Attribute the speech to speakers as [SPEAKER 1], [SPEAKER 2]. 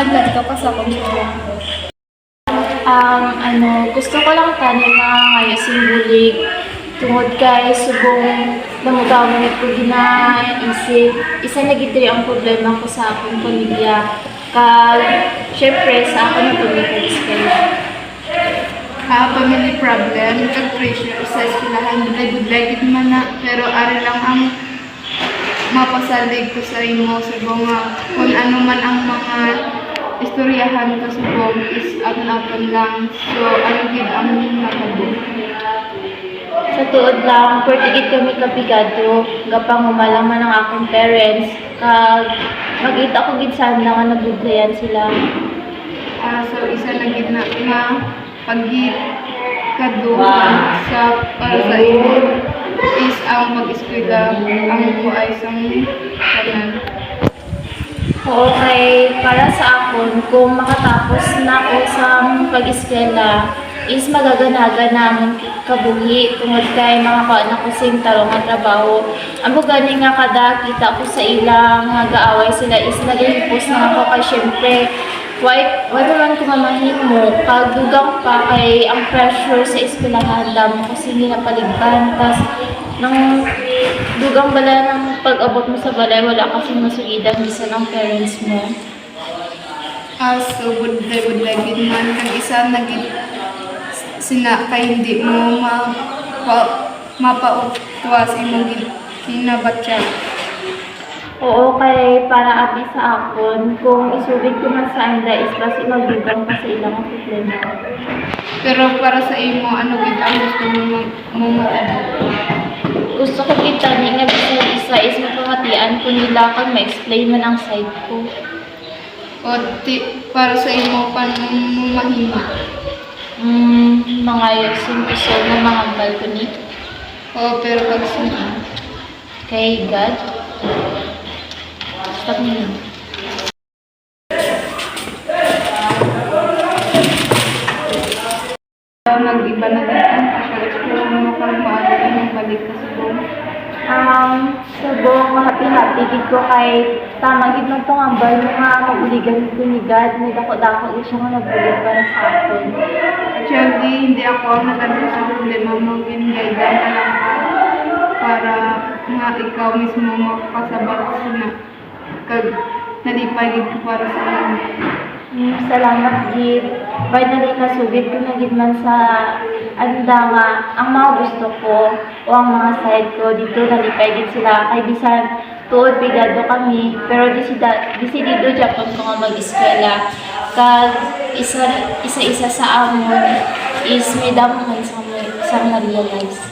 [SPEAKER 1] nagladto ka sa akong subong.
[SPEAKER 2] Gusto ko lang tani ngayos yung bulig tungod kay subong namutaw ko ginaisip. Isa na gitri ang problema ko sa akong pamilya. Kag, syempre, sa akin na pamilya.
[SPEAKER 1] Family problem, kag pressure sa eskwelahan, budlay gid man na, pero ari lang ang mapasalig ko sa imo subong nga kung ano man ang mga istoryahan ko subong is aton lang. So, ano gid ang nakabo.
[SPEAKER 2] Sa tuod lang, portigid kami kapigado, gapang umalaman ng akong parents, kag magita ko gid sana nga nabudlayan sila.
[SPEAKER 1] So, isa na gid na nga pagid kaduha sa para sa imo is ang pag-eskwela ang ko ay isang kanan.
[SPEAKER 2] Oo, kay para sa akon, kung makatapos na ako sa pag-eskwela, is magaganaga namin kabuhi tungod kay mga kaanak ko sing tarong nga trabaho. Ang gani nga kada kita ko sa ilang nga gaaway sila is nalilipos na ako kay syempre why naman ko mamahin mo pagdugang pa kay ang pressure sa eskwelahan damo kasi hindi napaligban tas nang dugang bala ng pag-abot mo sa balay wala kasi masugidan bisa ng parents mo.
[SPEAKER 1] So budlay gid man kag isa na gid sina kay hindi mo mapautwas imong kinabatya.
[SPEAKER 2] Oo, kay para abi sa akon, kung isubit ko man sa anda is kasi magdugang pa sa ilang problema.
[SPEAKER 1] Pero para sa imo ano gid ang gusto mo maabot?
[SPEAKER 2] Gusto ko kita ni nga bisan isa is mapamatian ko nila kag ma-explain man ang side ko.
[SPEAKER 1] O para sa imo paano mo mahimo?
[SPEAKER 2] Mga yung gusto mo mga hambal ko ni.
[SPEAKER 1] O pero pag sino?
[SPEAKER 2] Kay God. Stop niyo.
[SPEAKER 1] Nag-iba na din ang social expression mo pag maaari ang balik ka sa buong.
[SPEAKER 2] Subong happy gid ko kay tama gid man tong ambal mga mabuligan ko ni God, nagdako-dako gid siya nga nagbulig para sa akin.
[SPEAKER 1] Actually, hindi ako ang nagano sa problema mo, ginigaydan ka lang para nga ikaw mismo makasabat na kag nalipay gid ko para sa iyo.
[SPEAKER 2] Salamat gid. Bay na kasugid ko na gid man sa anda nga ang mga gusto ko o ang mga side ko dito nalipay gid sila kay bisan tuod bigado kami pero disidido Japan ko nga mag-eskwela kag isa sa amon is may damon sa na-realize.